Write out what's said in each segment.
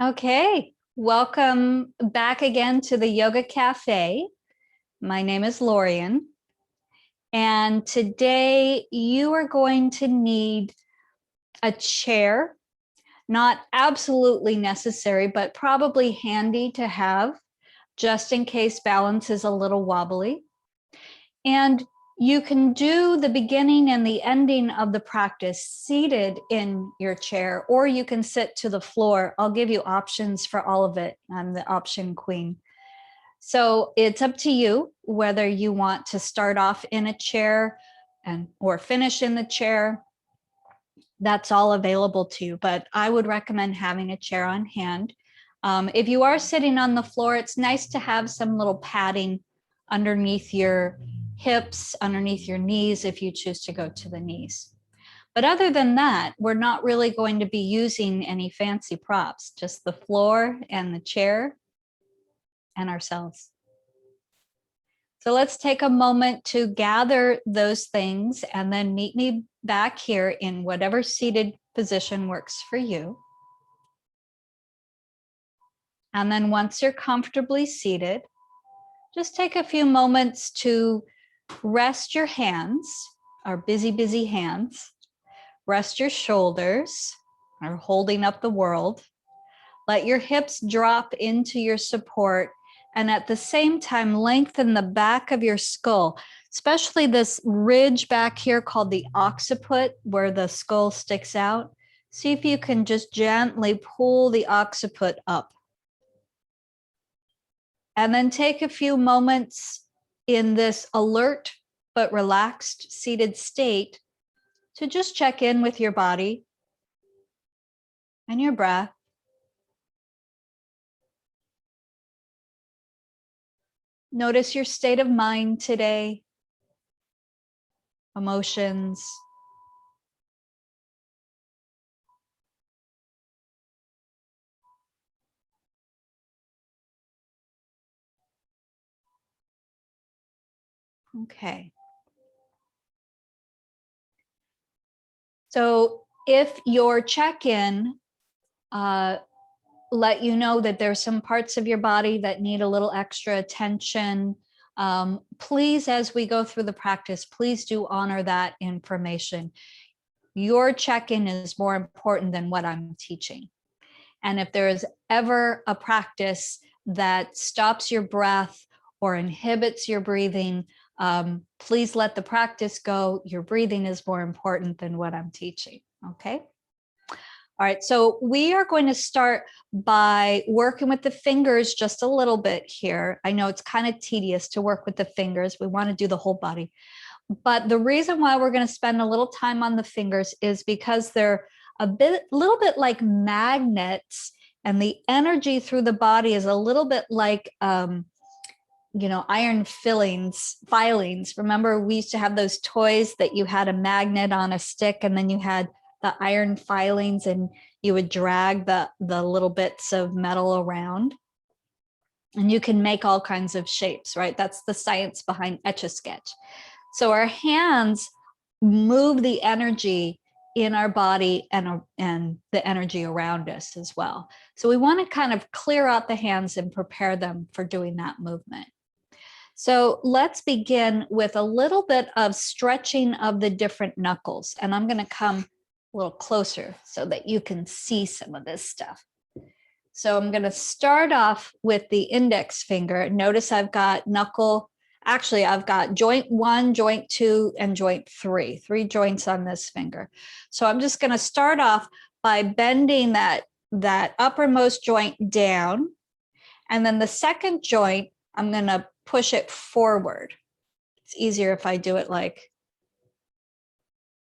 Okay, welcome back again to the Yoga Cafe. My name is Lorian, and today you are going to need a chair, not absolutely necessary, but probably handy to have just in case balance is a little wobbly. And you can do the beginning and the ending of the practice seated in your chair, or you can sit to the floor. I'll give you options for all of it. I'm the option queen. So it's up to you whether you want to start off in a chair or finish in the chair. That's all available to you, but I would recommend having a chair on hand. If you are sitting on the floor, it's nice to have some little padding underneath your hips, underneath your knees, if you choose to go to the knees. But other than that, we're not really going to be using any fancy props, just the floor and the chair and ourselves. So let's take a moment to gather those things and then meet me back here in whatever seated position works for you. And then once you're comfortably seated, just take a few moments to rest your hands, our busy, busy hands. Rest your shoulders, or holding up the world. Let your hips drop into your support, and at the same time, lengthen the back of your skull, especially this ridge back here called the occiput, where the skull sticks out. See if you can just gently pull the occiput up. And then take a few moments in this alert but relaxed seated state to just check in with your body and your breath. Notice your state of mind today, emotions. Okay. So if your check-in let you know that there's some parts of your body that need a little extra attention, please, as we go through the practice, please do honor that information. Your check-in is more important than what I'm teaching. And if there is ever a practice that stops your breath or inhibits your breathing, please let the practice go. Your breathing is more important than what I'm teaching, okay? All right, so we are going to start by working with the fingers just a little bit here. I know it's kind of tedious to work with the fingers. We want to do the whole body. But the reason why we're going to spend a little time on the fingers is because they're little bit like magnets, and the energy through the body is a little bit like, iron filings. Remember, we used to have those toys that you had a magnet on a stick, and then you had the iron filings, and you would drag the little bits of metal around. And you can make all kinds of shapes, right? That's the science behind Etch-a-Sketch. So our hands move the energy in our body and the energy around us as well. So we want to kind of clear out the hands and prepare them for doing that movement. So let's begin with a little bit of stretching of the different knuckles. And I'm going to come a little closer so that you can see some of this stuff. So I'm going to start off with the index finger. Notice I've got I've got joint 1, joint 2, and joint 3 joints on this finger. So I'm just going to start off by bending that uppermost joint down. And then the second joint, I'm going to push it forward. It's easier if I do it like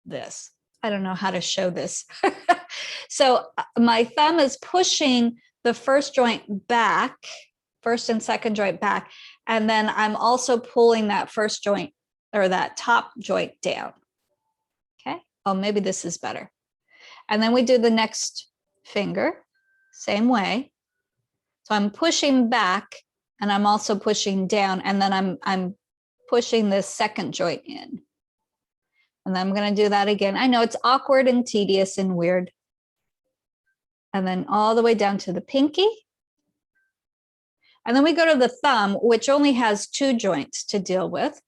this. I don't know how to show this. So my thumb is pushing the first joint back, first and second joint back, and then I'm also pulling that first joint or that top joint down. Okay. Oh, maybe this is better. And then we do the next finger, same way. So I'm pushing back and I'm also pushing down, and then I'm pushing this second joint in. And then I'm going to do that again. I know it's awkward and tedious and weird. and then all the way down to the pinky. And then we go to the thumb, which only has 2 joints to deal with.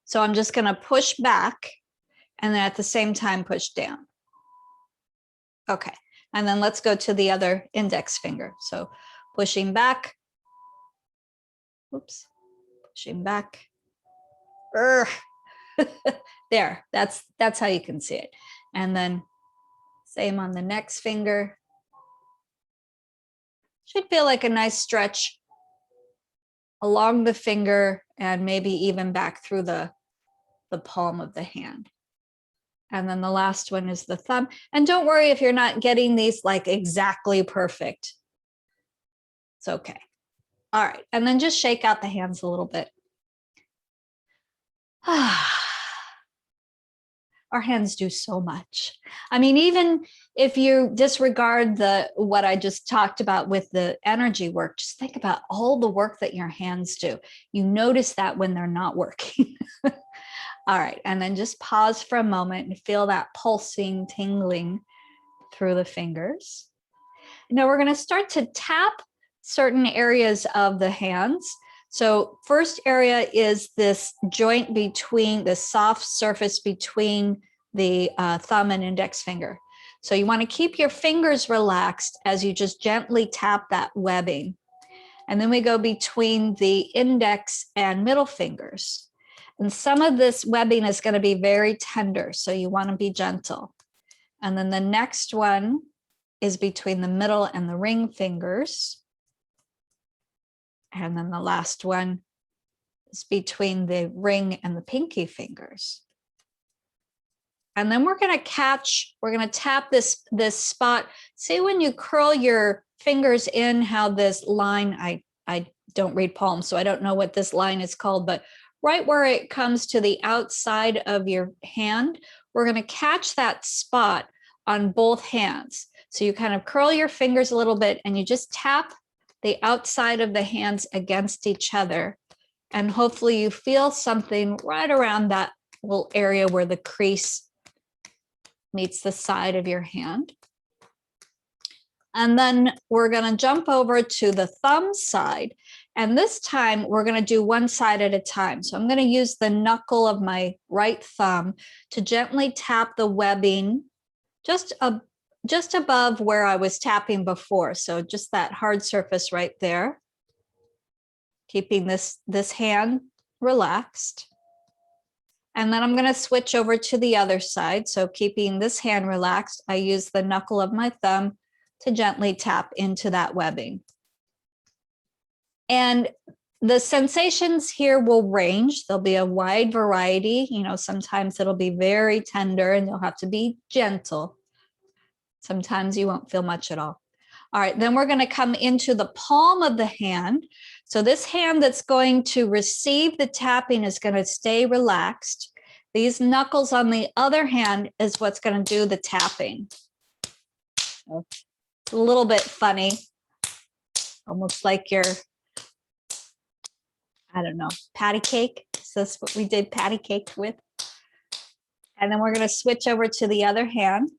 So I'm just going to push back and then at the same time push down. Okay, and then let's go to the other index finger. So pushing back, oops, pushing back. There, that's how you can see it. And then same on the next finger. Should feel like a nice stretch along the finger and maybe even back through the palm of the hand. And then the last one is the thumb. And don't worry if you're not getting these like exactly perfect. It's okay. All right, and then just shake out the hands a little bit. Our hands do so much. I mean, even if you disregard what I just talked about with the energy work, just think about all the work that your hands do. You notice that when they're not working. All right, and then just pause for a moment and feel that pulsing, tingling through the fingers. Now we're going to start to tap certain areas of the hands. So first area is this joint between the soft surface between the thumb and index finger. So you want to keep your fingers relaxed as you just gently tap that webbing. And then we go between the index and middle fingers. And some of this webbing is going to be very tender, so you want to be gentle. And then the next one is between the middle and the ring fingers. And then the last one is between the ring and the pinky fingers. And then we're going to tap this spot. See when you curl your fingers in, how this line, I don't read palms, so I don't know what this line is called, but right where it comes to the outside of your hand, we're going to catch that spot on both hands. So you kind of curl your fingers a little bit and you just tap the outside of the hands against each other. And hopefully you feel something right around that little area where the crease meets the side of your hand. And then we're going to jump over to the thumb side. And this time we're going to do one side at a time. So I'm going to use the knuckle of my right thumb to gently tap the webbing just above where I was tapping before. So just that hard surface right there. Keeping this hand relaxed. And then I'm going to switch over to the other side. So keeping this hand relaxed, I use the knuckle of my thumb to gently tap into that webbing. And the sensations here will range. There'll be a wide variety. You know, sometimes it'll be very tender and you'll have to be gentle. Sometimes you won't feel much at all. All right, then we're going to come into the palm of the hand. So this hand that's going to receive the tapping is going to stay relaxed. These knuckles on the other hand is what's going to do the tapping. So it's a little bit funny, almost like your, I don't know, patty cake. So that's what we did patty cake with. And then we're going to switch over to the other hand.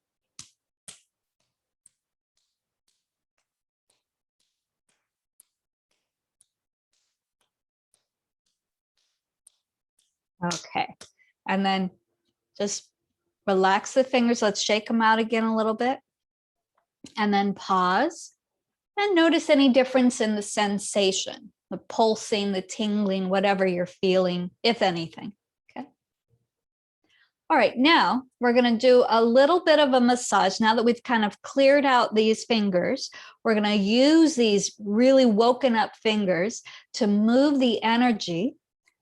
Okay, and then just relax the fingers. Let's shake them out again a little bit. And then pause and notice any difference in the sensation, the pulsing, the tingling, whatever you're feeling, if anything. Okay. All right, now we're going to do a little bit of a massage. Now that we've kind of cleared out these fingers, we're going to use these really woken up fingers to move the energy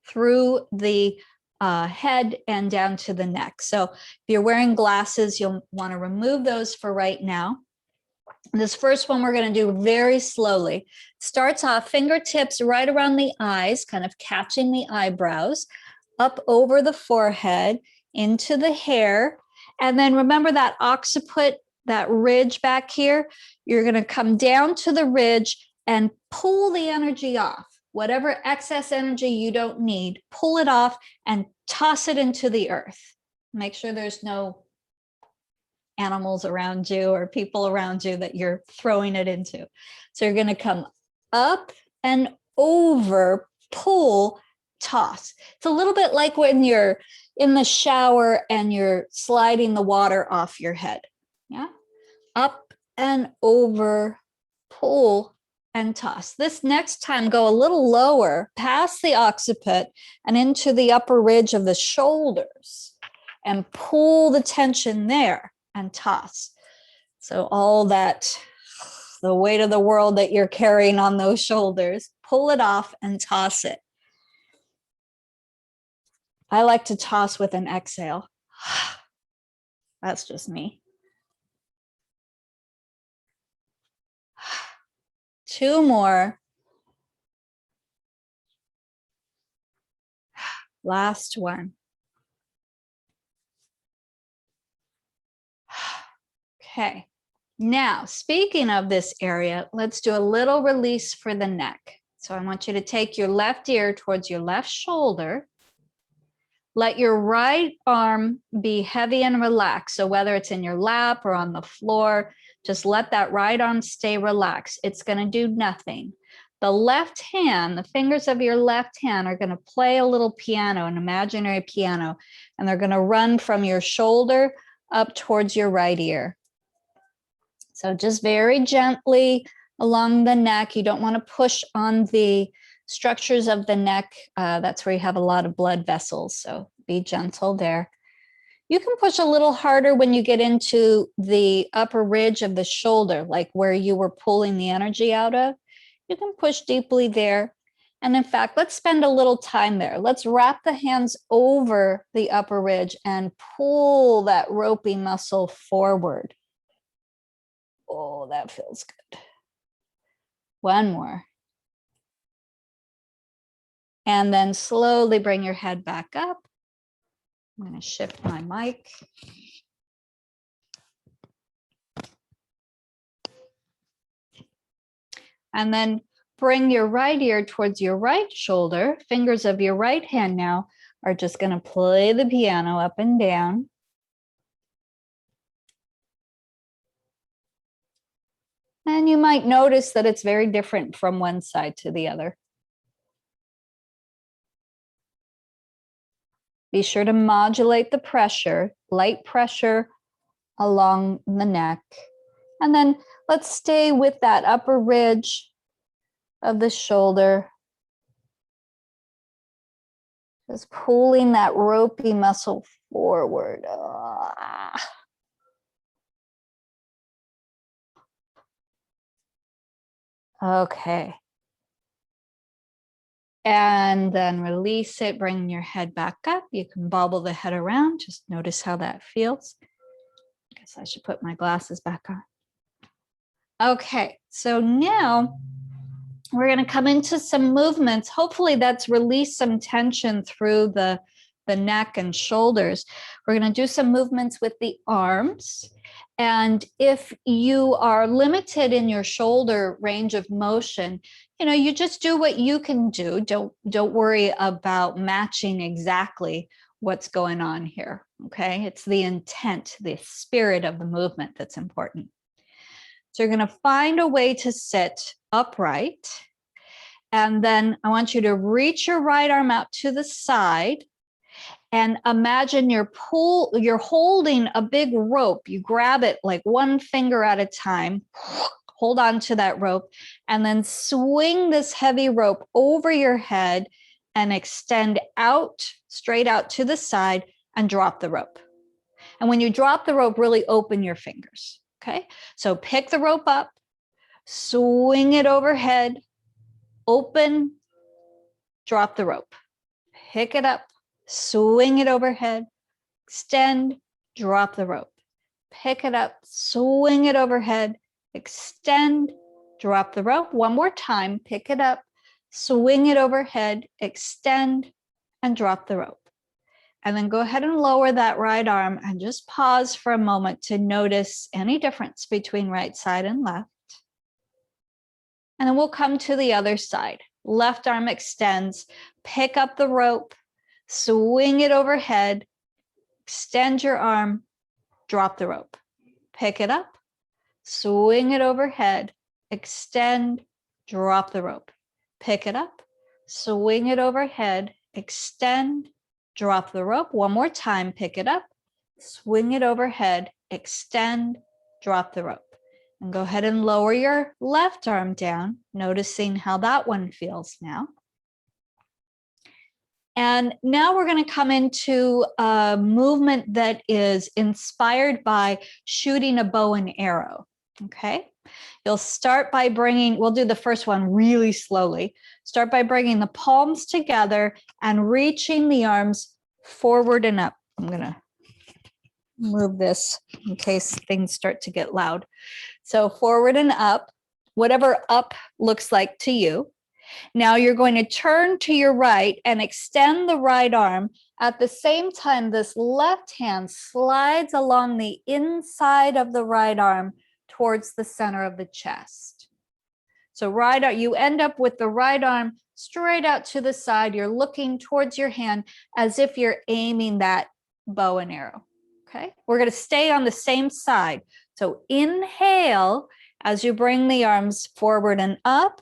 through the head and down to the neck. So if you're wearing glasses, you'll want to remove those for right now. This first one we're going to do very slowly. Starts off fingertips right around the eyes, kind of catching the eyebrows, up over the forehead, into the hair. And then remember that occiput, that ridge back here, you're going to come down to the ridge and pull the energy off. Whatever excess energy you don't need, pull it off and toss it into the earth. Make sure there's no animals around you or people around you that you're throwing it into. So you're going to come up and over, pull, toss. It's a little bit like when you're in the shower and you're sliding the water off your head. Yeah. Up and over, pull and toss. This next time, go a little lower, past the occiput and into the upper ridge of the shoulders and pull the tension there and toss. So all that, the weight of the world that you're carrying on those shoulders, pull it off and toss it. I like to toss with an exhale. That's just me. 2 more. Last one. Okay. Now, speaking of this area, let's do a little release for the neck. So I want you to take your left ear towards your left shoulder. Let your right arm be heavy and relaxed. So whether it's in your lap or on the floor, just let that right arm stay relaxed. It's going to do nothing. The left hand, the fingers of your left hand are going to play a little piano, an imaginary piano, and they're going to run from your shoulder up towards your right ear. So just very gently along the neck. You don't want to push on the structures of the neck. That's where you have a lot of blood vessels. So be gentle there. You can push a little harder when you get into the upper ridge of the shoulder, like where you were pulling the energy out of. You can push deeply there. And in fact, let's spend a little time there. Let's wrap the hands over the upper ridge and pull that ropey muscle forward. Oh, that feels good. One more. And then slowly bring your head back up. I'm going to shift my mic. And then bring your right ear towards your right shoulder. Fingers of your right hand now are just going to play the piano up and down. And you might notice that it's very different from one side to the other. Be sure to modulate the pressure, light pressure along the neck. And then let's stay with that upper ridge of the shoulder. Just pulling that ropey muscle forward. Okay. And then release it, bring your head back up. You can bobble the head around. Just notice how that feels. I guess I should put my glasses back on. Okay, so now we're going to come into some movements. Hopefully that's released some tension through the neck and shoulders. We're going to do some movements with the arms. And if you are limited in your shoulder range of motion, you just do what you can do. Don't worry about matching exactly what's going on here. Okay, it's the intent, the spirit of the movement that's important. So you're going to find a way to sit upright. And then I want you to reach your right arm out to the side and imagine you're holding a big rope. You grab it like one finger at a time, hold on to that rope, and then swing this heavy rope over your head and extend out, straight out to the side and drop the rope. And when you drop the rope, really open your fingers. Okay, so pick the rope up, swing it overhead, open, drop the rope, pick it up, swing it overhead, extend, drop the rope, pick it up, swing it overhead, extend, drop the rope. One more time, pick it up, swing it overhead, extend, and drop the rope. And then go ahead and lower that right arm and just pause for a moment to notice any difference between right side and left. And then we'll come to the other side. Left arm extends, pick up the rope, swing it overhead, extend your arm, drop the rope. pick it up, swing it overhead, extend, drop the rope. Pick it up, swing it overhead, extend, drop the rope. One more time, pick it up, swing it overhead, extend, drop the rope. And go ahead and lower your left arm down, noticing how that one feels now. And now we're going to come into a movement that is inspired by shooting a bow and arrow. Okay. You'll start by bringing, we'll do the first one really slowly. Start by bringing the palms together and reaching the arms forward and up. I'm going to move this in case things start to get loud. So forward and up, whatever up looks like to you. Now you're going to turn to your right and extend the right arm. At the same time, this left hand slides along the inside of the right arm towards the center of the chest. So you end up with the right arm straight out to the side. You're looking towards your hand as if you're aiming that bow and arrow. Okay, we're going to stay on the same side. So inhale as you bring the arms forward and up.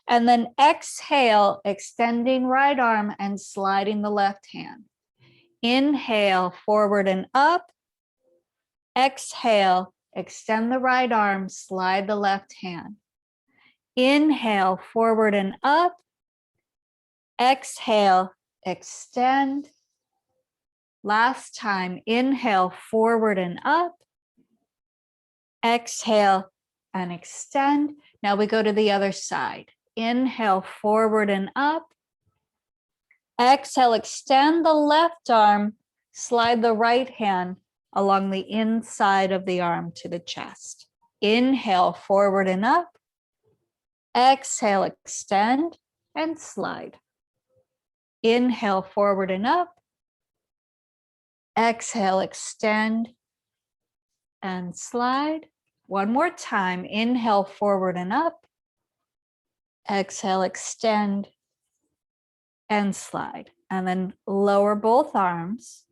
And then exhale, extending right arm and sliding the left hand. Inhale, forward and up. Exhale, extend the right arm, slide the left hand. Inhale, forward and up. Exhale, extend. Last time, inhale, forward and up. Exhale and extend. Now we go to the other side. Inhale, forward and up. Exhale, extend the left arm, slide the right hand along the inside of the arm to the chest. Inhale, forward and up. Exhale, extend and slide. Inhale, forward and up. Exhale, extend and slide. One more time. Inhale, forward and up. Exhale, extend and slide. And then lower both arms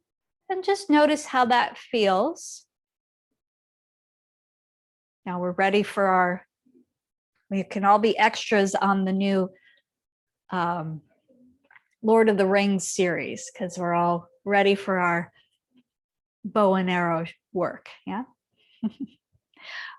and just notice how that feels. Now we're ready for we can all be extras on the new Lord of the Rings series because we're all ready for our bow and arrow work. Yeah.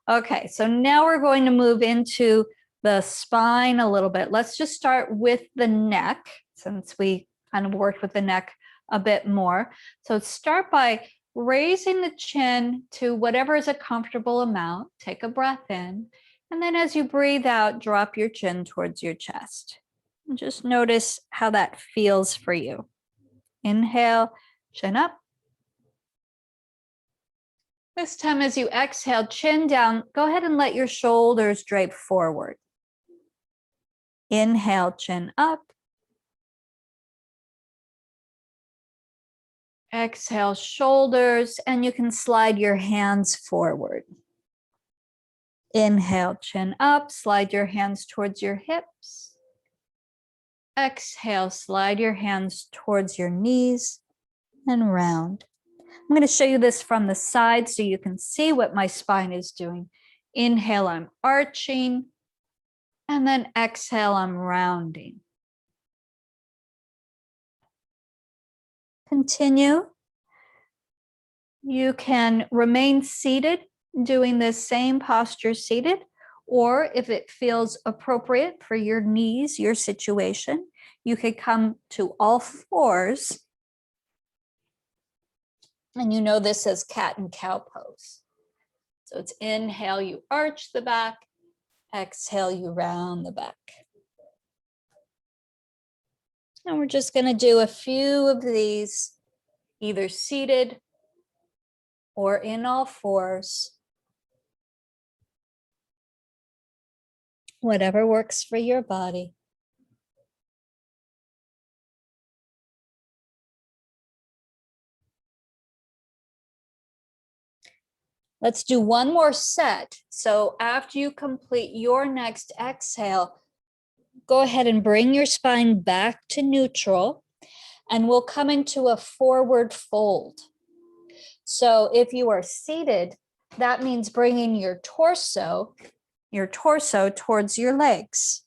Okay, so now we're going to move into the spine a little bit. Let's just start with the neck since we kind of worked with the neck a bit more. So start by raising the chin to whatever is a comfortable amount. Take a breath in. And then as you breathe out, drop your chin towards your chest. And just notice how that feels for you. Inhale, chin up. This time as you exhale, chin down, go ahead and let your shoulders drape forward. Inhale, chin up. Exhale, shoulders, and you can slide your hands forward. Inhale, chin up, slide your hands towards your hips. Exhale, slide your hands towards your knees and round. I'm going to show you this from the side so you can see what my spine is doing. Inhale, I'm arching, and then exhale, I'm rounding. Continue. You can remain seated, doing this same posture seated, or if it feels appropriate for your knees, your situation, you could come to all fours. And you know this as cat and cow pose. So it's inhale, you arch the back. Exhale, you round the back. And we're just going to do a few of these, either seated or in all fours. Whatever works for your body. Let's do one more set. So after you complete your next exhale, go ahead and bring your spine back to neutral, and we'll come into a forward fold. So if you are seated, That means bringing your torso towards your legs.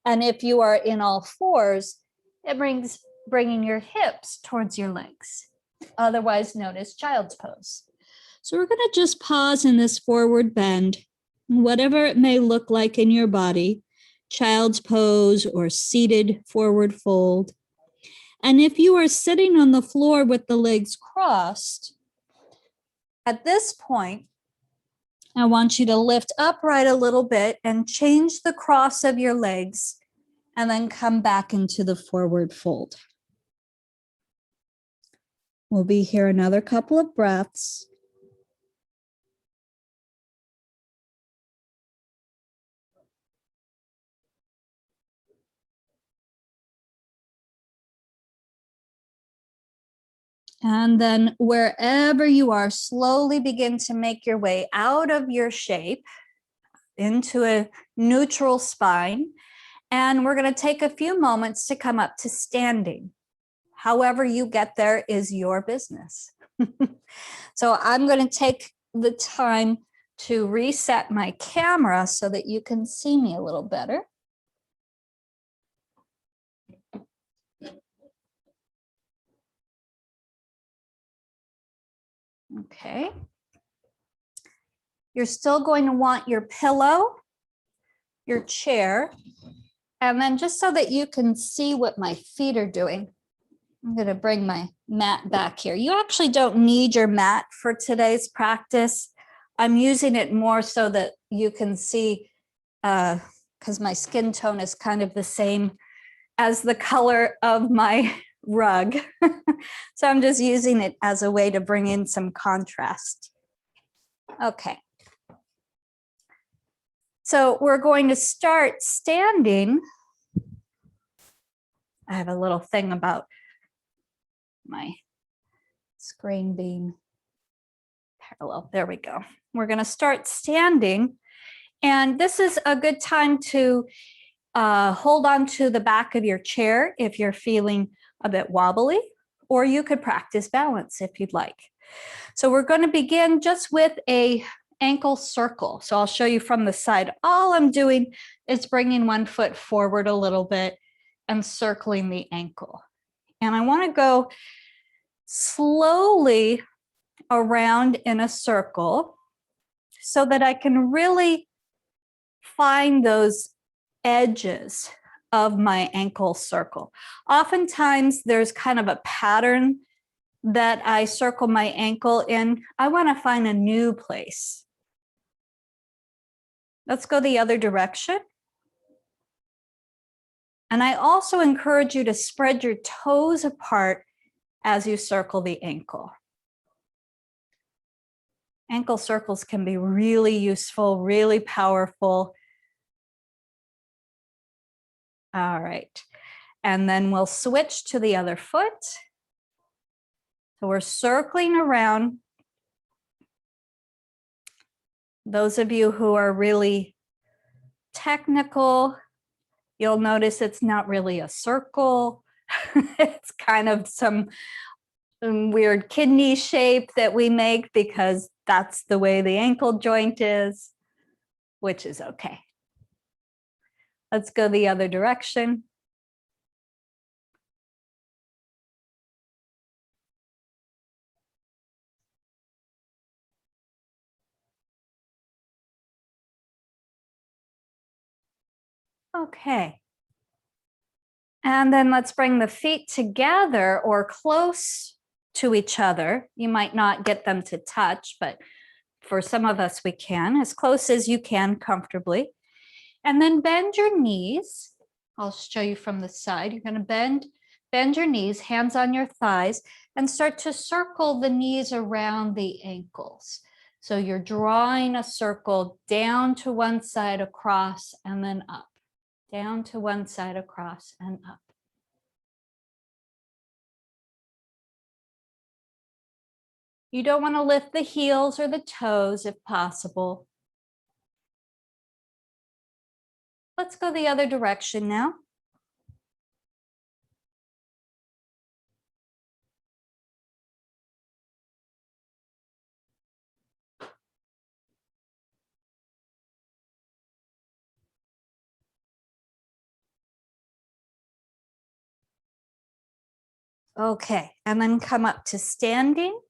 And if you are in all fours, it brings bringing your hips towards your legs, otherwise known as child's pose. So we're going to just pause in this forward bend, whatever it may look like in your body, child's pose or seated forward fold. And if you are sitting on the floor with the legs crossed, at this point, I want you to lift upright a little bit and change the cross of your legs and then come back into the forward fold. We'll be here another couple of breaths. And then wherever you are, slowly begin to make your way out of your shape into a neutral spine. And we're going to take a few moments to come up to standing. However you get there is your business. So I'm going to take the time to reset my camera so that you can see me a little better. Okay. You're still going to want your pillow, your chair, and then just so that you can see what my feet are doing, I'm going to bring my mat back here. You actually don't need your mat for today's practice. I'm using it more so that you can see, because my skin tone is kind of the same as the color of my rug. So I'm just using it as a way to bring in some contrast. Okay. So we're going to start standing. I have a little thing about my screen being parallel. There we go. We're going to start standing. And this is a good time to hold on to the back of your chair if you're feeling a bit wobbly, or you could practice balance if you'd like. So we're going to begin just with a ankle circle. So I'll show you from the side. All I'm doing is bringing one foot forward a little bit and circling the ankle. And I want to go slowly around in a circle so that I can really find those edges of my ankle circle. Oftentimes there's kind of a pattern that I circle my ankle in. I want to find a new place. Let's go the other direction. And I also encourage you to spread your toes apart as you circle the ankle. Ankle circles can be really useful, really powerful. All right. And then we'll switch to the other foot. So we're circling around. Those of you who are really technical, you'll notice it's not really a circle. It's kind of some weird kidney shape that we make because that's the way the ankle joint is, which is okay. Let's go the other direction. Okay. And then let's bring the feet together or close to each other. You might not get them to touch, but for some of us we can, as close as you can comfortably. And then bend your knees. I'll show you from the side. You're going to bend your knees, hands on your thighs, and start to circle the knees around the ankles. So you're drawing a circle down to one side, across, and then up. Down to one side, across, and up. You don't want to lift the heels or the toes if possible. Let's go the other direction now. Okay, and then come up to standing.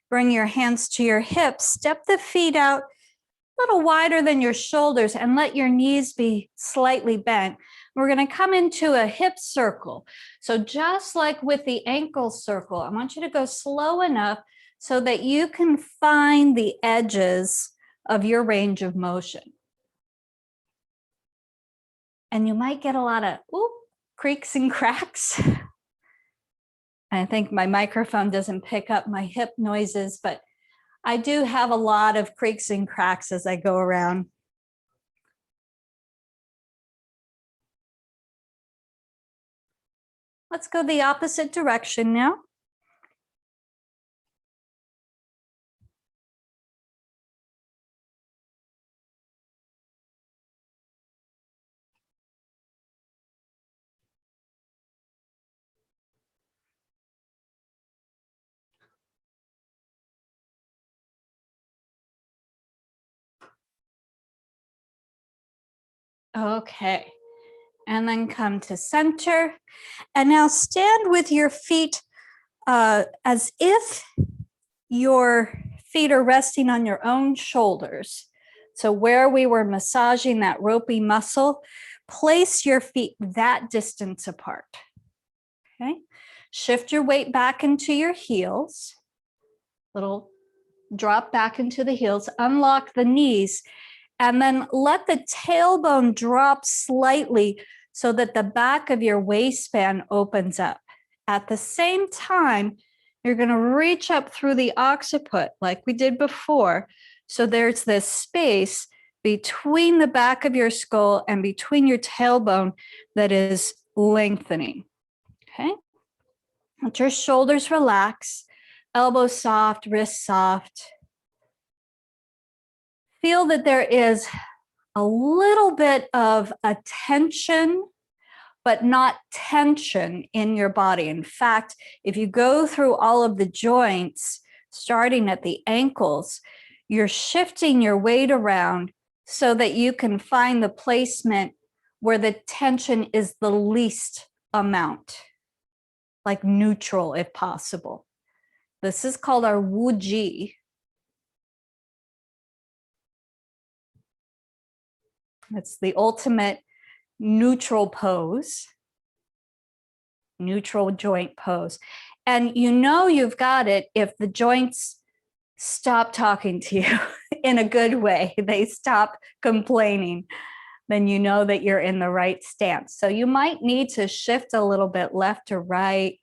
Bring your hands to your hips. Step the feet out a little wider than your shoulders and let your knees be slightly bent. We're going to come into a hip circle. So just like with the ankle circle, I want you to go slow enough so that you can find the edges of your range of motion. And you might get a lot of creaks and cracks. I think my microphone doesn't pick up my hip noises, but I do have a lot of creaks and cracks as I go around. Let's go the opposite direction now. Okay, and then come to center. And now stand with your feet as if your feet are resting on your own shoulders. So where we were massaging that ropey muscle, place your feet that distance apart. Okay, shift your weight back into your heels. Little drop back into the heels, unlock the knees, and then let the tailbone drop slightly so that the back of your waistband opens up. At the same time, you're going to reach up through the occiput like we did before. So there's this space between the back of your skull and between your tailbone that is lengthening. Okay. Let your shoulders relax, elbows soft, wrists soft. Feel that there is a little bit of a tension, but not tension in your body. In fact, if you go through all of the joints, starting at the ankles, you're shifting your weight around so that you can find the placement where the tension is the least amount, like neutral if possible. This is called our Wu-Ji. It's the ultimate neutral pose, neutral joint pose. And you know you've got it if the joints stop talking to you in a good way. They stop complaining, then you know that you're in the right stance. So you might need to shift a little bit left or right,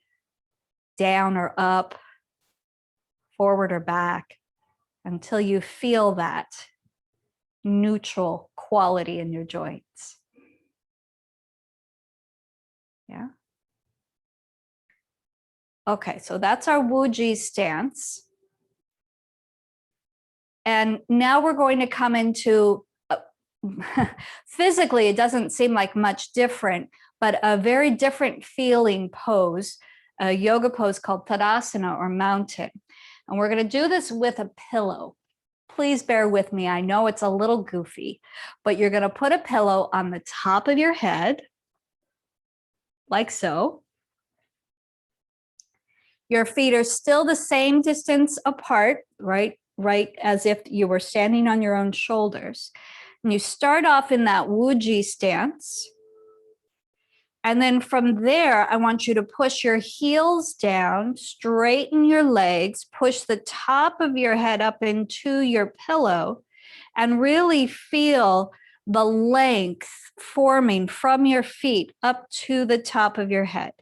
down or up, forward or back, until you feel that neutral quality in your joints. Yeah. Okay, so that's our Wu-Ji stance. And now we're going to come into, physically, it doesn't seem like much different, but a very different feeling pose, a yoga pose called Tadasana or mountain. And we're going to do this with a pillow. Please bear with me. I know it's a little goofy, but you're going to put a pillow on the top of your head, like so. Your feet are still the same distance apart, right as if you were standing on your own shoulders. And you start off in that Wu-Ji stance. And then from there, I want you to push your heels down, straighten your legs, push the top of your head up into your pillow, and really feel the length forming from your feet up to the top of your head.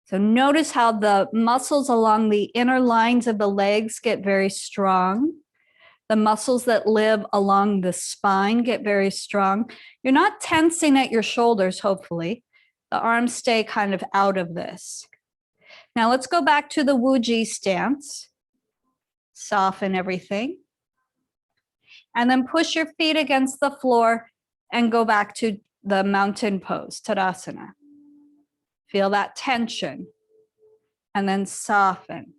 So notice how the muscles along the inner lines of the legs get very strong. The muscles that live along the spine get very strong. You're not tensing at your shoulders, hopefully. The arms stay kind of out of this. Now let's go back to the Wu-Ji stance. Soften everything. And then push your feet against the floor and go back to the mountain pose, Tadasana. Feel that tension. And then soften.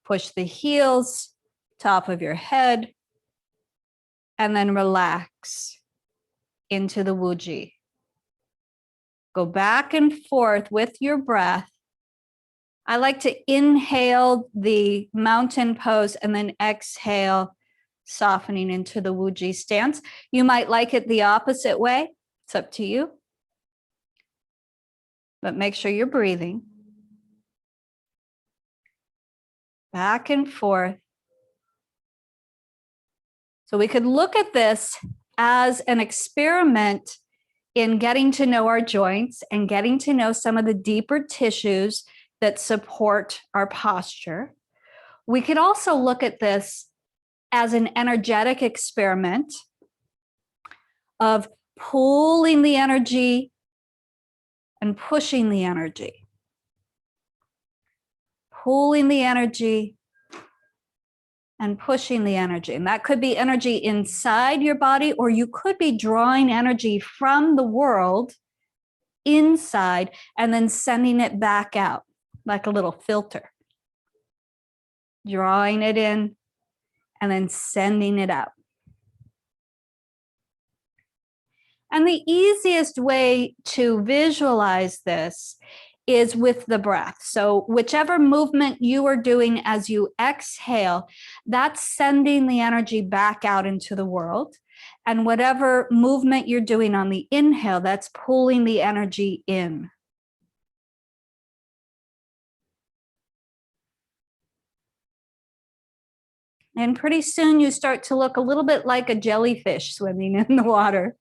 Push the heels, top of your head, and then relax into the Wu-Ji. Go back and forth with your breath. I like to inhale the mountain pose and then exhale, softening into the Wuji stance. You might like it the opposite way. It's up to you. But make sure you're breathing. Back and forth. So we could look at this as an experiment in getting to know our joints and getting to know some of the deeper tissues that support our posture. We could also look at this as an energetic experiment of pulling the energy and pushing the energy. Pulling the energy and pushing the energy. And that could be energy inside your body, or you could be drawing energy from the world inside and then sending it back out like a little filter. Drawing it in and then sending it out. And the easiest way to visualize this is with the breath. So whichever movement you are doing as you exhale, that's sending the energy back out into the world. And whatever movement you're doing on the inhale, that's pulling the energy in. And pretty soon you start to look a little bit like a jellyfish swimming in the water.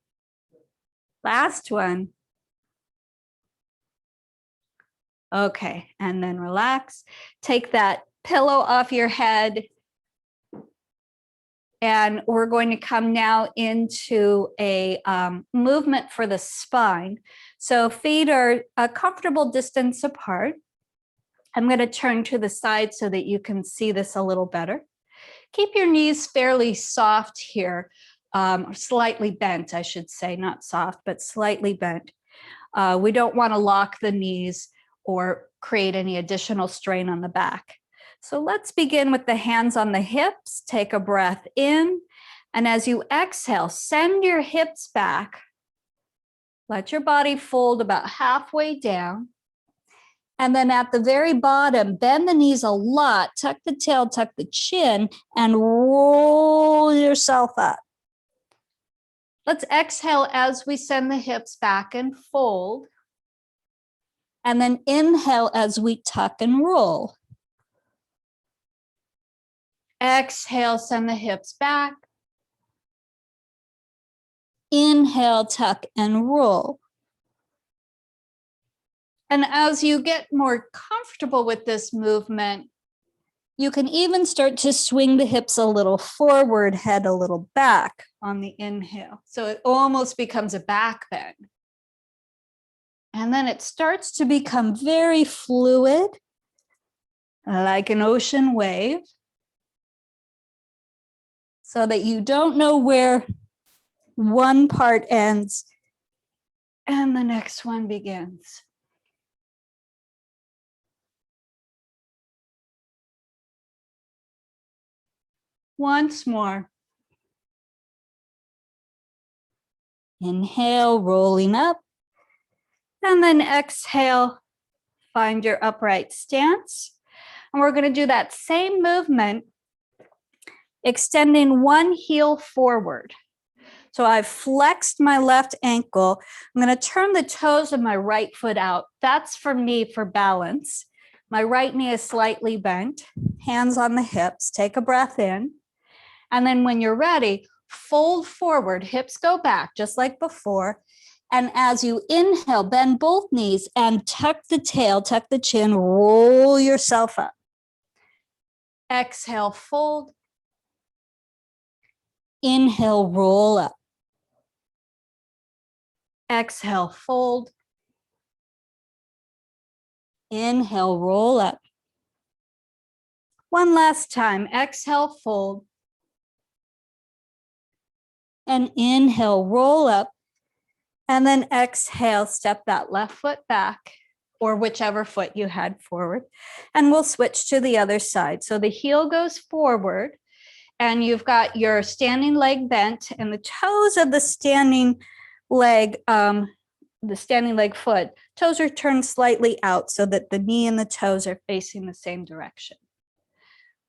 Last one. Okay, and then relax. Take that pillow off your head. And we're going to come now into a movement for the spine. So feet are a comfortable distance apart. I'm going to turn to the side so that you can see this a little better. Keep your knees fairly soft here, or slightly bent, I should say, not soft, but slightly bent. We don't want to lock the knees or create any additional strain on the back. So let's begin with the hands on the hips. Take a breath in. And as you exhale, send your hips back. Let your body fold about halfway down. And then at the very bottom, bend the knees a lot, tuck the tail, tuck the chin, and roll yourself up. Let's exhale as we send the hips back and fold. And then inhale as we tuck and roll. Exhale, send the hips back. Inhale, tuck and roll. And as you get more comfortable with this movement, you can even start to swing the hips a little forward, head a little back on the inhale. So it almost becomes a back bend. And then it starts to become very fluid, like an ocean wave, so that you don't know where one part ends and the next one begins. Once more. Inhale, rolling up. And then exhale, find your upright stance. And we're going to do that same movement, extending one heel forward. So I've flexed my left ankle. I'm going to turn the toes of my right foot out. That's for me for balance. My right knee is slightly bent, hands on the hips. Take a breath in. And then when you're ready, fold forward, hips go back just like before. And as you inhale, bend both knees and tuck the tail, tuck the chin, roll yourself up. Exhale, fold. Inhale, roll up. Exhale, fold. Inhale, roll up. One last time. Exhale, fold. And inhale, roll up. And then exhale, step that left foot back, or whichever foot you had forward. And we'll switch to the other side. So the heel goes forward, and you've got your standing leg bent, and the toes of the standing leg the standing leg foot, toes are turned slightly out so that the knee and the toes are facing the same direction.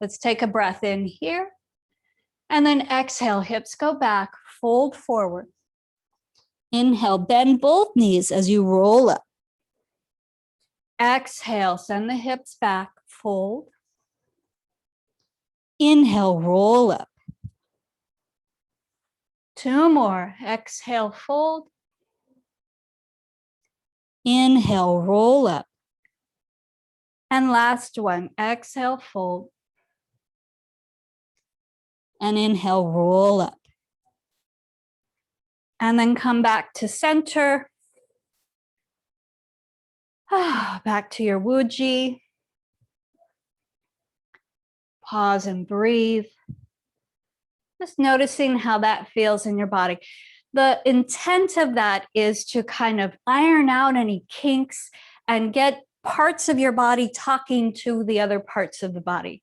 Let's take a breath in here. And then exhale, hips go back, fold forward. Inhale, bend both knees as you roll up. Exhale, send the hips back, fold. Inhale, roll up. 2 more. Exhale, fold. Inhale, roll up. And last one. Exhale, fold. And inhale, roll up. And then come back to center. Back to your Wuji. Pause and breathe. Just noticing how that feels in your body. The intent of that is to kind of iron out any kinks and get parts of your body talking to the other parts of the body.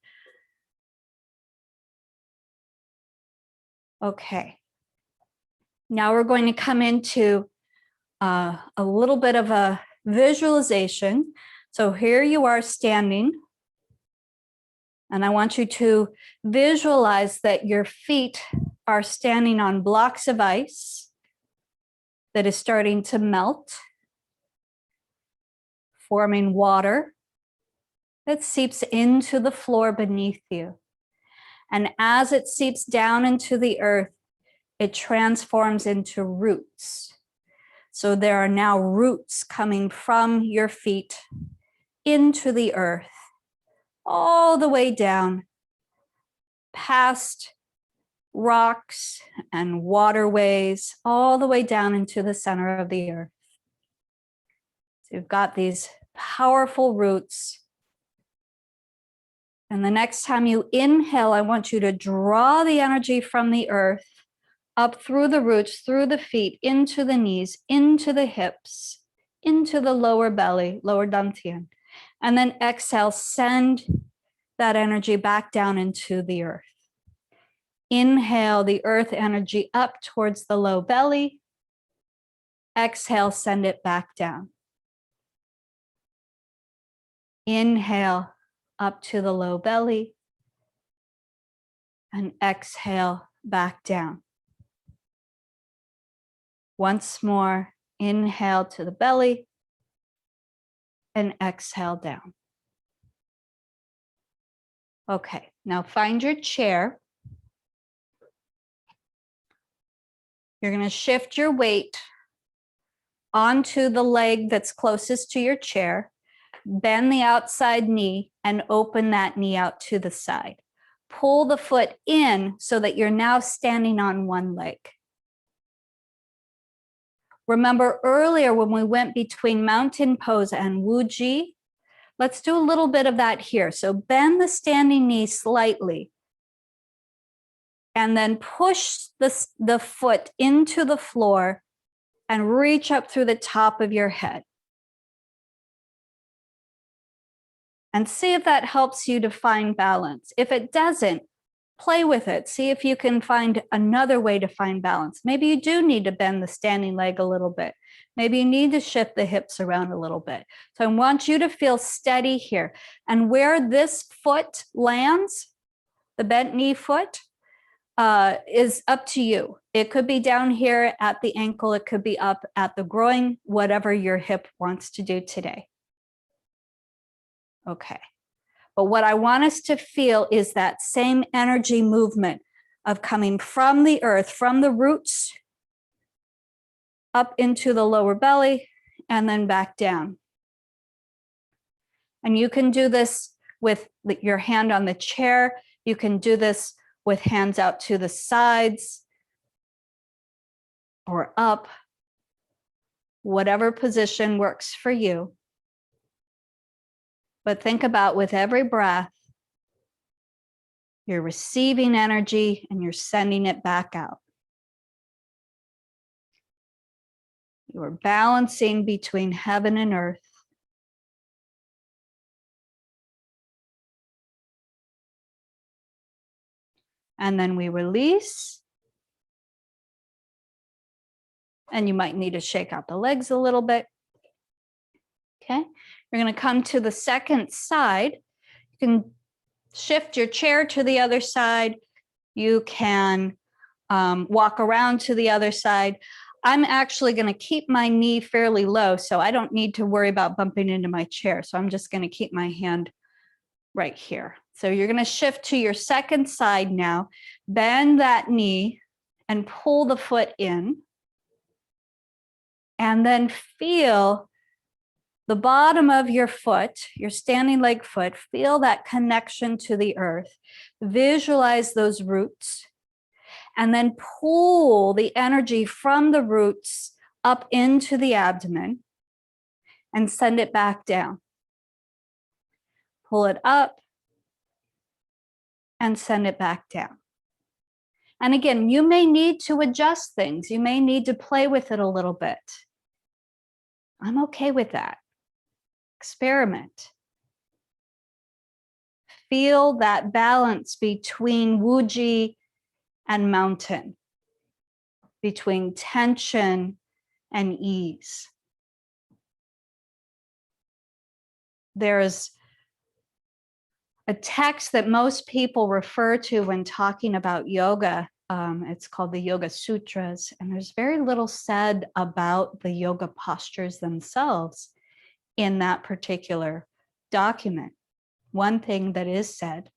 Okay. Now we're going to come into a little bit of a visualization. So here you are standing, and I want you to visualize that your feet are standing on blocks of ice that is starting to melt, forming water that seeps into the floor beneath you. And as it seeps down into the earth, it transforms into roots. So there are now roots coming from your feet into the earth, all the way down, past rocks and waterways, all the way down into the center of the earth. So you've got these powerful roots. And the next time you inhale, I want you to draw the energy from the earth up through the roots, through the feet, into the knees, into the hips, into the lower belly, lower dantian. And then exhale, send that energy back down into the earth. Inhale the earth energy up towards the low belly. Exhale, send it back down. Inhale up to the low belly. And exhale back down. Once more, inhale to the belly and exhale down. Okay, now find your chair. You're going to shift your weight onto the leg that's closest to your chair, bend the outside knee and open that knee out to the side. Pull the foot in so that you're now standing on one leg. Remember earlier when we went between mountain pose and Wuji? Let's do a little bit of that here. So bend the standing knee slightly and then push the foot into the floor and reach up through the top of your head. And see if that helps you to find balance. If it doesn't, play with it. See if you can find another way to find balance. Maybe you do need to bend the standing leg a little bit. Maybe you need to shift the hips around a little bit. So I want you to feel steady here. And where this foot lands, the bent knee foot, is up to you. It could be down here at the ankle. It could be up at the groin, whatever your hip wants to do today. Okay. But what I want us to feel is that same energy movement of coming from the earth, from the roots, up into the lower belly, and then back down. And you can do this with your hand on the chair. You can do this with hands out to the sides or up, whatever position works for you. But think about with every breath, you're receiving energy and you're sending it back out. You are balancing between heaven and earth. And then we release. And you might need to shake out the legs a little bit. Okay, you're going to come to the second side. You can shift your chair to the other side. You can walk around to the other side. I'm actually going to keep my knee fairly low, so I don't need to worry about bumping into my chair. So I'm just going to keep my hand right here. So you're going to shift to your second side now. Bend that knee and pull the foot in. And then feel the bottom of your foot, your standing leg foot, feel that connection to the earth. Visualize those roots. And then pull the energy from the roots up into the abdomen and send it back down. Pull it up and send it back down. And again, you may need to adjust things. You may need to play with it a little bit. I'm okay with that. Experiment. Feel that balance between Wuji and mountain, between tension and ease. There's a text that most people refer to when talking about yoga. It's called the Yoga Sutras, and there's very little said about the yoga postures themselves in that particular document. One thing that is said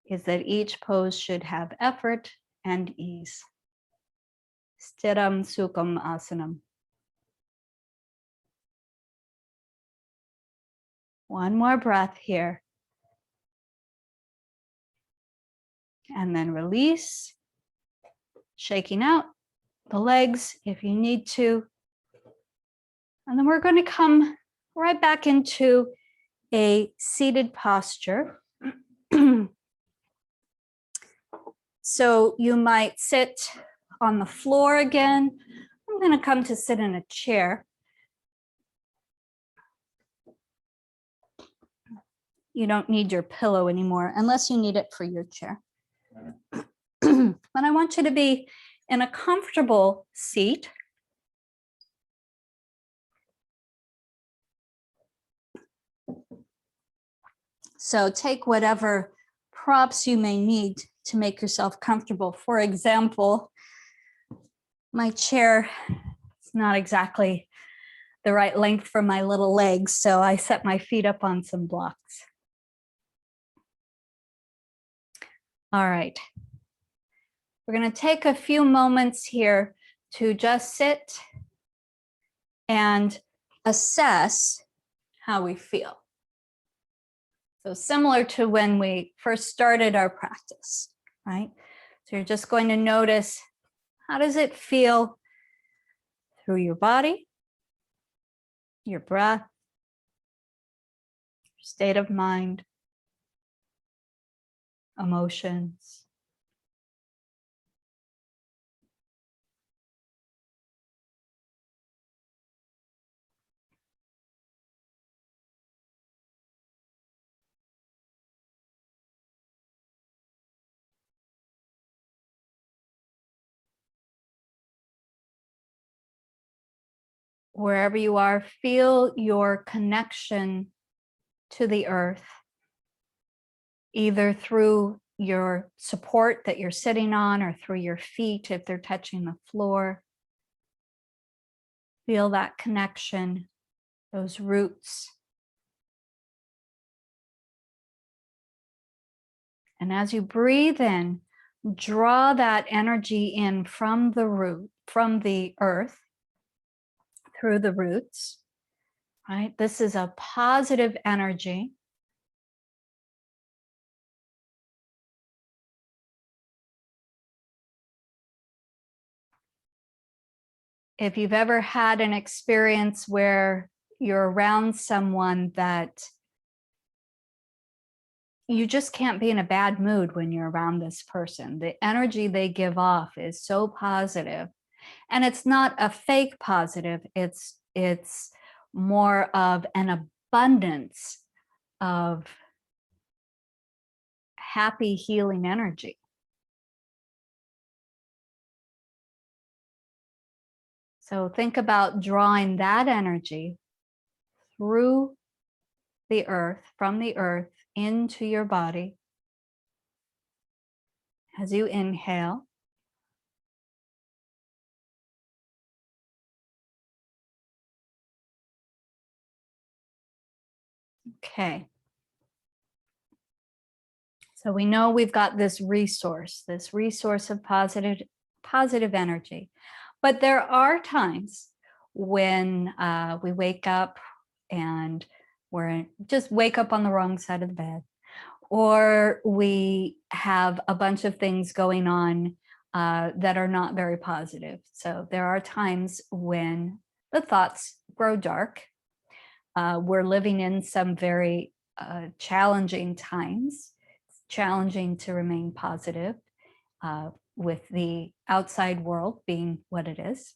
is that each pose should have effort and ease. Stiram Sukham Asanam. One more breath here. And then release, shaking out the legs if you need to. And then we're going to come right back into a seated posture. So you might sit on the floor again. I'm going to come to sit in a chair. You don't need your pillow anymore unless you need it for your chair. But I want you to be in a comfortable seat. So take whatever props you may need to make yourself comfortable. For example, my chair is not exactly the right length for my little legs, so I set my feet up on some blocks. All right. We're going to take a few moments here to just sit and assess how we feel. So similar to when we first started our practice, right? So you're just going to notice, how does it feel through your body, your breath, your state of mind, emotions. Wherever you are, feel your connection to the earth, either through your support that you're sitting on or through your feet if they're touching the floor. Feel that connection, those roots. And as you breathe in, draw that energy in from the root, from the earth, through the roots, right? This is a positive energy. If you've ever had an experience where you're around someone that you just can't be in a bad mood when you're around this person, the energy they give off is so positive. And it's not a fake positive, it's more of an abundance of happy, healing energy. So think about drawing that energy through the earth, from the earth into your body as you inhale. Okay. So we know we've got this resource of positive energy. But there are times when we wake up and just wake up on the wrong side of the bed, or we have a bunch of things going on that are not very positive. So there are times when the thoughts grow dark. We're living in some very challenging times. It's challenging to remain positive with the outside world being what it is.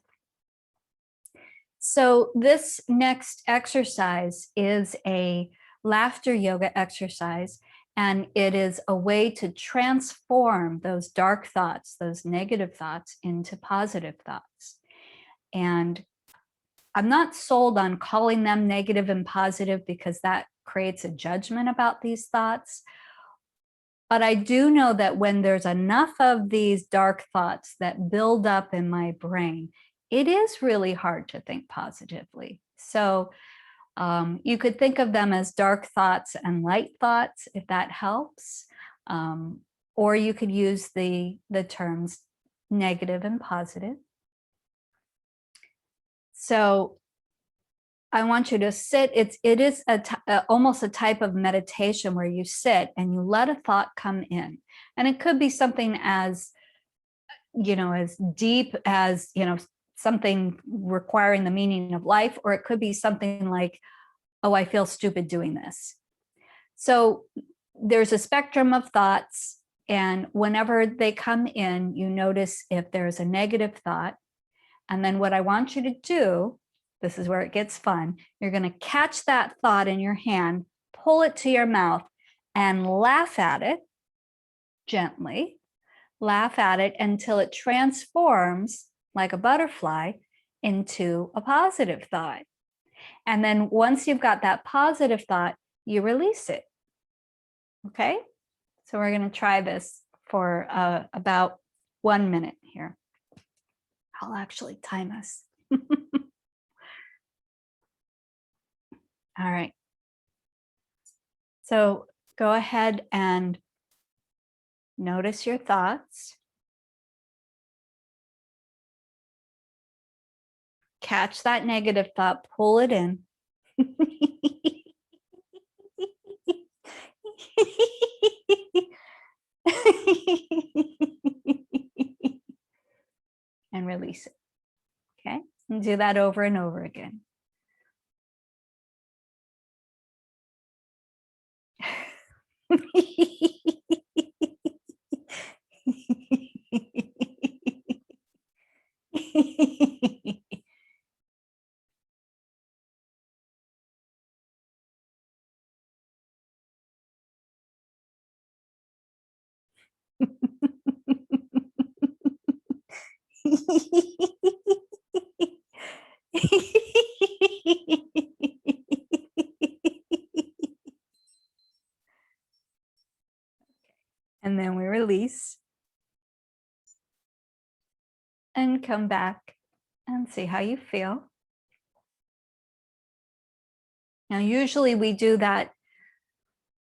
So this next exercise is a laughter yoga exercise, and it is a way to transform those dark thoughts, those negative thoughts, into positive thoughts. And I'm not sold on calling them negative and positive because that creates a judgment about these thoughts. But I do know that when there's enough of these dark thoughts that build up in my brain, it is really hard to think positively. So you could think of them as dark thoughts and light thoughts, if that helps. Or you could use the terms negative and positive. So I want you to sit. It is almost a type of meditation where you sit and you let a thought come in. And it could be something as, as deep as, something requiring the meaning of life, or it could be something like, oh, I feel stupid doing this. So there's a spectrum of thoughts, and whenever they come in, you notice if there's a negative thought. And then what I want you to do, this is where it gets fun, you're going to catch that thought in your hand, pull it to your mouth, and laugh at it gently. Laugh at it until it transforms like a butterfly into a positive thought. And then once you've got that positive thought, you release it. Okay? So we're going to try this for about 1 minute here. I'll actually time us. All right. So go ahead and notice your thoughts. Catch that negative thought, pull it in. And release it. Okay? And do that over and over again. And then we release and come back and see how you feel. Now, usually we do that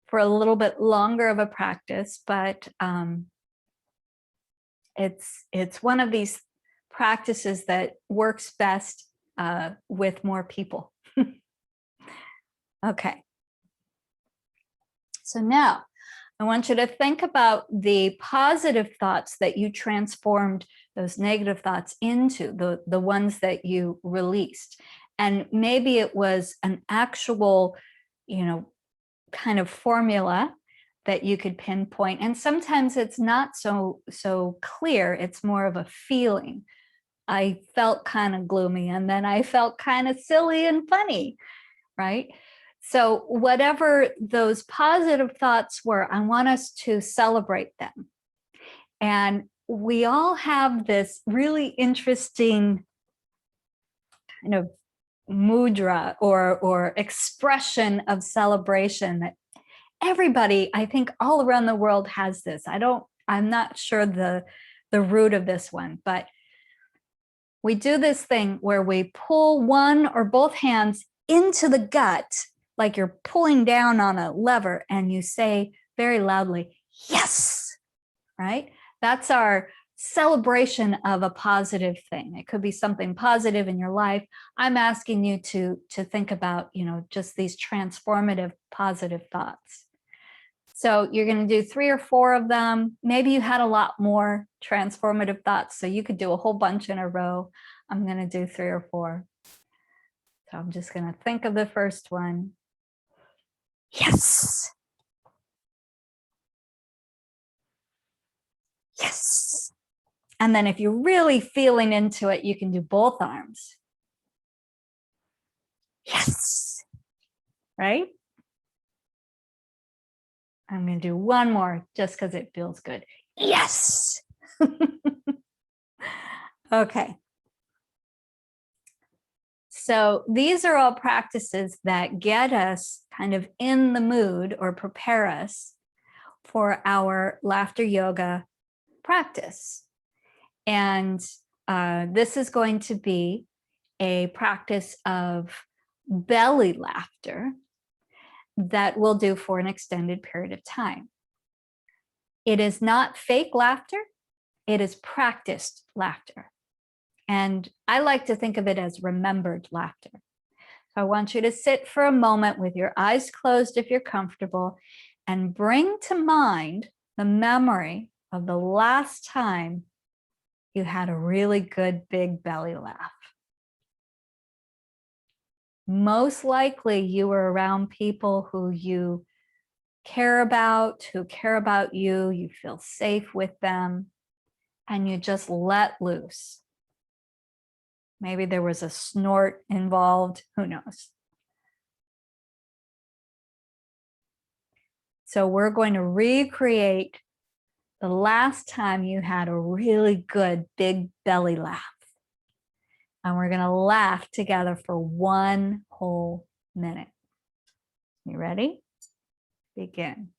for a little bit longer of a practice, but it's one of these practices that works best with more people. Okay. So now I want you to think about the positive thoughts that you transformed those negative thoughts into, the ones that you released. And maybe it was an actual, kind of formula that you could pinpoint. And sometimes it's not so clear. It's more of a feeling. I felt kind of gloomy, and then I felt kind of silly and funny, right? So whatever those positive thoughts were, I want us to celebrate them. And we all have this really interesting kind of mudra or expression of celebration that everybody, I think all around the world has this. I'm not sure the root of this one, but we do this thing where we pull one or both hands into the gut, like you're pulling down on a lever, and you say very loudly, yes, right? That's our celebration of a positive thing. It could be something positive in your life. I'm asking you to think about, just these transformative positive thoughts. So you're going to do 3 or 4 of them. Maybe you had a lot more transformative thoughts, so you could do a whole bunch in a row. I'm going to do 3 or 4. So I'm just going to think of the first one. Yes. Yes. And then if you're really feeling into it, you can do both arms. Yes. Right? I'm going to do one more just because it feels good. Yes. Okay. So these are all practices that get us kind of in the mood or prepare us for our laughter yoga practice. And this is going to be a practice of belly laughter that we'll do for an extended period of time. It is not fake laughter, it is practiced laughter. And I like to think of it as remembered laughter. So I want you to sit for a moment with your eyes closed if you're comfortable, and bring to mind the memory of the last time you had a really good big belly laugh. Most likely you were around people who you care about, who care about you, you feel safe with them, and you just let loose. Maybe there was a snort involved, who knows? So we're going to recreate the last time you had a really good big belly laugh. And we're going to laugh together for 1 whole minute. You ready? Begin.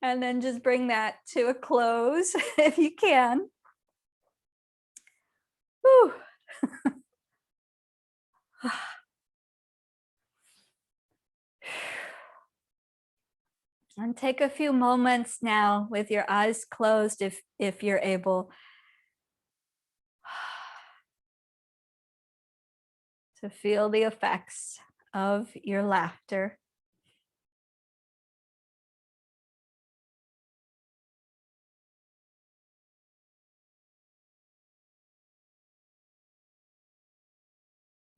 And then just bring that to a close if you can. Whew. And take a few moments now with your eyes closed if you're able to feel the effects of your laughter.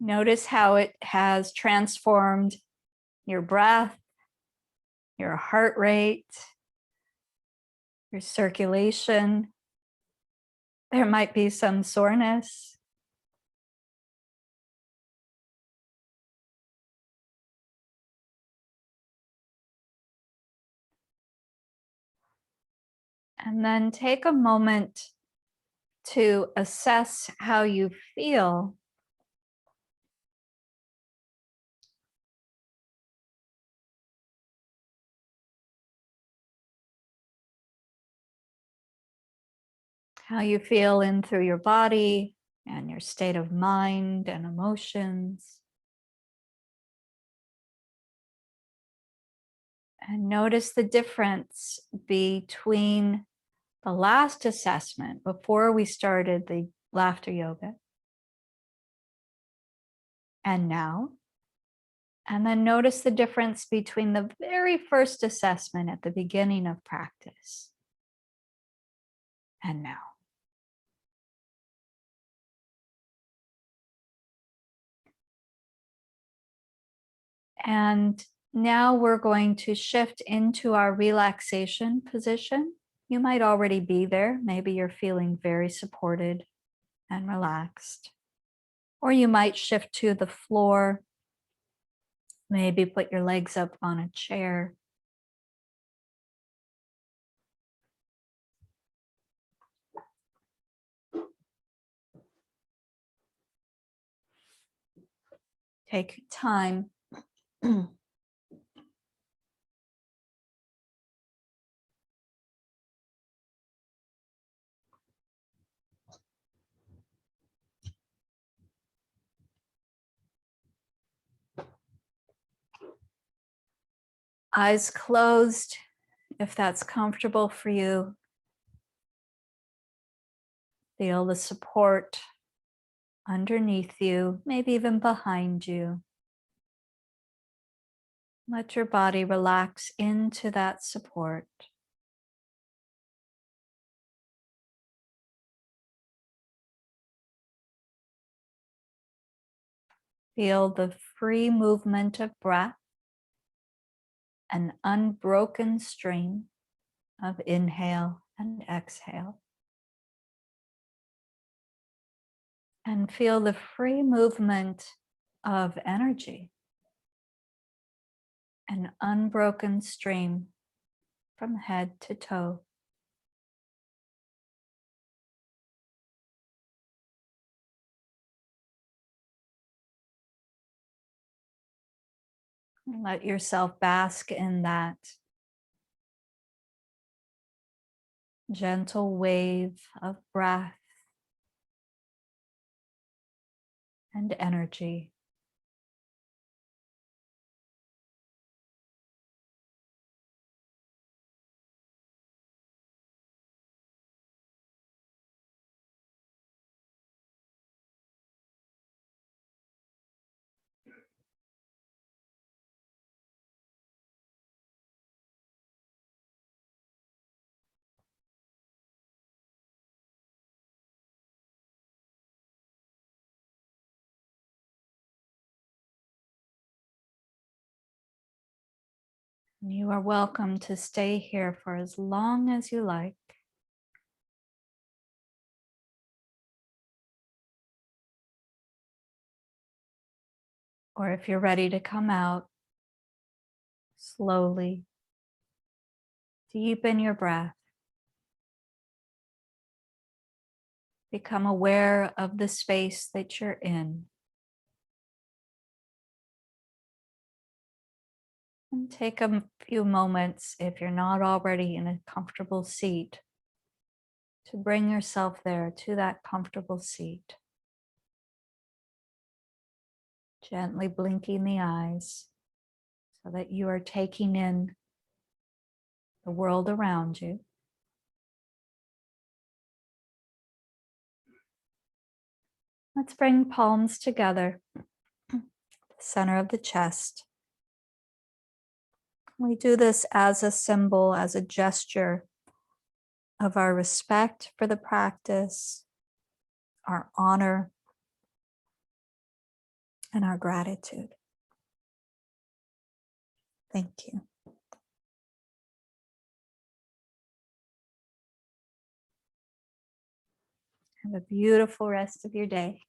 Notice how it has transformed your breath, your heart rate, your circulation. There might be some soreness. And then take a moment to assess how you feel how you feel in through your body and your state of mind and emotions. And notice the difference between the last assessment before we started the laughter yoga and now. And then notice the difference between the very first assessment at the beginning of practice and now. And now we're going to shift into our relaxation position. You might already be there. Maybe you're feeling very supported and relaxed. Or you might shift to the floor. Maybe put your legs up on a chair. Take your time. Eyes closed, if that's comfortable for you. Feel the support underneath you, maybe even behind you. Let your body relax into that support. Feel the free movement of breath, an unbroken stream of inhale and exhale. And feel the free movement of energy, an unbroken stream from head to toe. Let yourself bask in that gentle wave of breath and energy. You are welcome to stay here for as long as you like. Or if you're ready to come out, slowly deepen your breath. Become aware of the space that you're in. And take a few moments, if you're not already in a comfortable seat, to bring yourself there to that comfortable seat. Gently blinking the eyes so that you are taking in the world around you. Let's bring palms together, the center of the chest. We do this as a symbol, as a gesture of our respect for the practice, our honor, and our gratitude. Thank you. Have a beautiful rest of your day.